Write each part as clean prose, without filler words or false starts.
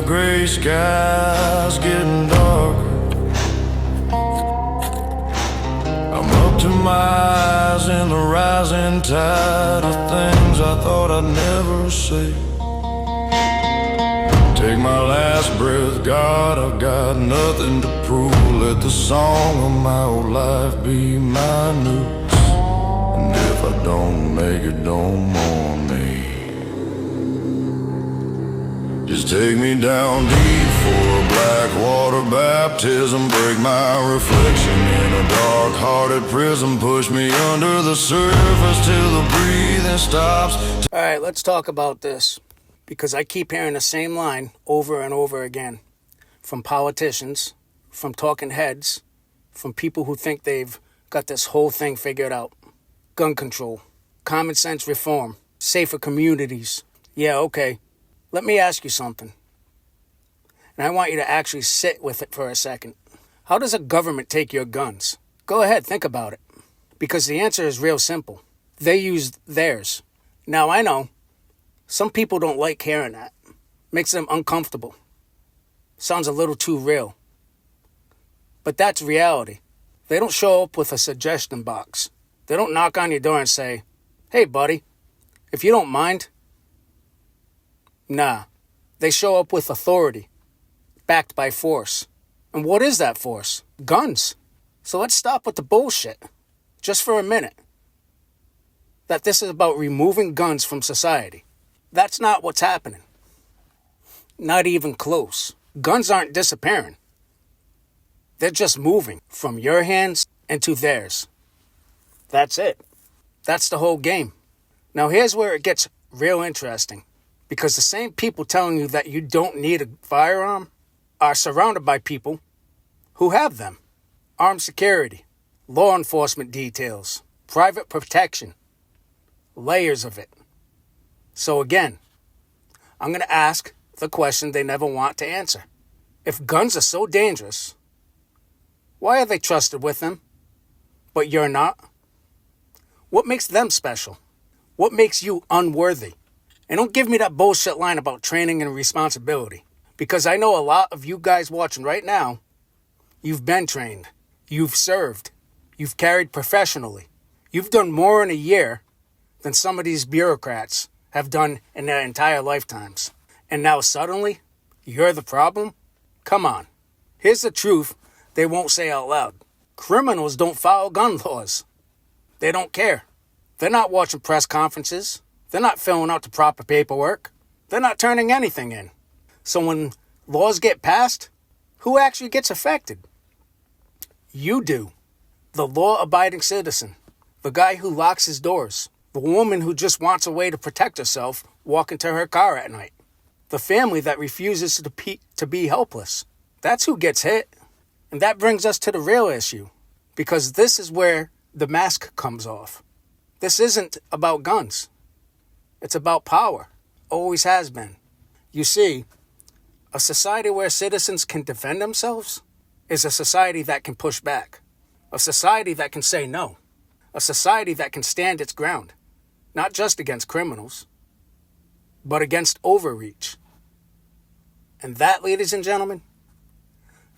the gray sky's getting darker. I'm up to my eyes in the rising tide of things I thought I'd never say. Take my last breath, God, I've got nothing to prove. Let the song of my old life be my news. And if I don't make it, don't mourn me. Just take me down deep for a black water baptism. Break my reflection in a dark-hearted prison. Push me under the surface till the breathing stops. All right, let's talk about this, because I keep hearing the same line over and over again from politicians, from talking heads, from people who think they've got this whole thing figured out. Gun control, common sense reform, safer communities. Yeah, okay. Let me ask you something. And I want you to actually sit with it for a second. How does a government take your guns? Go ahead, think about it. Because the answer is real simple. They use theirs. Now, I know some people don't like hearing that. Makes them uncomfortable. Sounds a little too real. But that's reality. They don't show up with a suggestion box. They don't knock on your door and say, "Hey, buddy, if you don't mind." Nah. They show up with authority, backed by force. And what is that force? Guns. So let's stop with the bullshit, just for a minute. That this is about removing guns from society. That's not what's happening. Not even close. Guns aren't disappearing. They're just moving from your hands into theirs. That's it. That's the whole game. Now here's where it gets real interesting. Because the same people telling you that you don't need a firearm are surrounded by people who have them. Armed security, law enforcement details, private protection, layers of it. So again, I'm going to ask the question they never want to answer. If guns are so dangerous, why are they trusted with them, but you're not? What makes them special? What makes you unworthy? And don't give me that bullshit line about training and responsibility. Because I know a lot of you guys watching right now, you've been trained. You've served. You've carried professionally. You've done more in a year than some of these bureaucrats have done in their entire lifetimes. And now suddenly, you're the problem? Come on. Here's the truth they won't say out loud. Criminals don't follow gun laws. They don't care. They're not watching press conferences. They're not filling out the proper paperwork. They're not turning anything in. So when laws get passed, who actually gets affected? You do. The law-abiding citizen. The guy who locks his doors. The woman who just wants a way to protect herself walking to her car at night. The family that refuses to be helpless. That's who gets hit. And that brings us to the real issue. Because this is where the mask comes off. This isn't about guns. It's about power. Always has been. You see, a society where citizens can defend themselves is a society that can push back. A society that can say no. A society that can stand its ground. Not just against criminals, but against overreach. And that, ladies and gentlemen,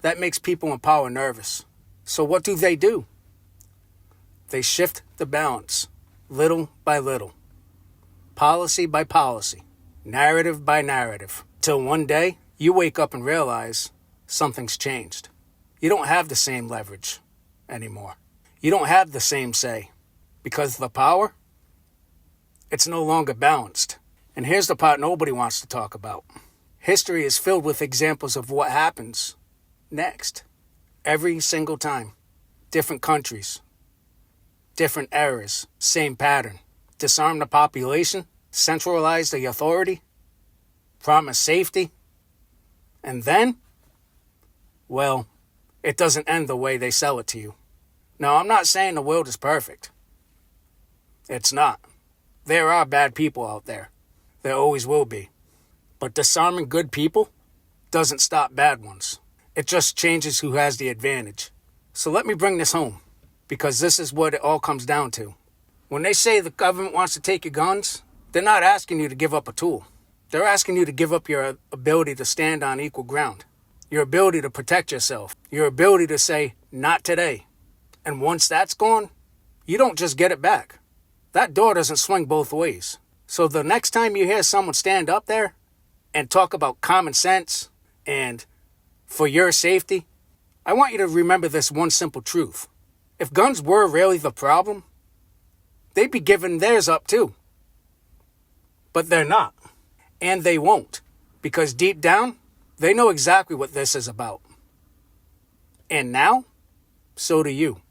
that makes people in power nervous. So what do? They shift the balance, little by little. Policy by policy, narrative by narrative, till one day you wake up and realize something's changed. You don't have the same leverage anymore. You don't have the same say, because the power, it's no longer balanced. And here's the part nobody wants to talk about. History is filled with examples of what happens next. Every single time. Different countries, different eras, same pattern. Disarm the population, centralize the authority, promise safety, and then, well, it doesn't end the way they sell it to you. Now, I'm not saying the world is perfect. It's not. There are bad people out there. There always will be. But disarming good people doesn't stop bad ones. It just changes who has the advantage. So let me bring this home, because this is what it all comes down to. When they say the government wants to take your guns, they're not asking you to give up a tool. They're asking you to give up your ability to stand on equal ground, your ability to protect yourself, your ability to say, not today. And once that's gone, you don't just get it back. That door doesn't swing both ways. So the next time you hear someone stand up there and talk about common sense and for your safety, I want you to remember this one simple truth. If guns were really the problem, they'd be giving theirs up too. But they're not. And they won't. Because deep down, they know exactly what this is about. And now, so do you.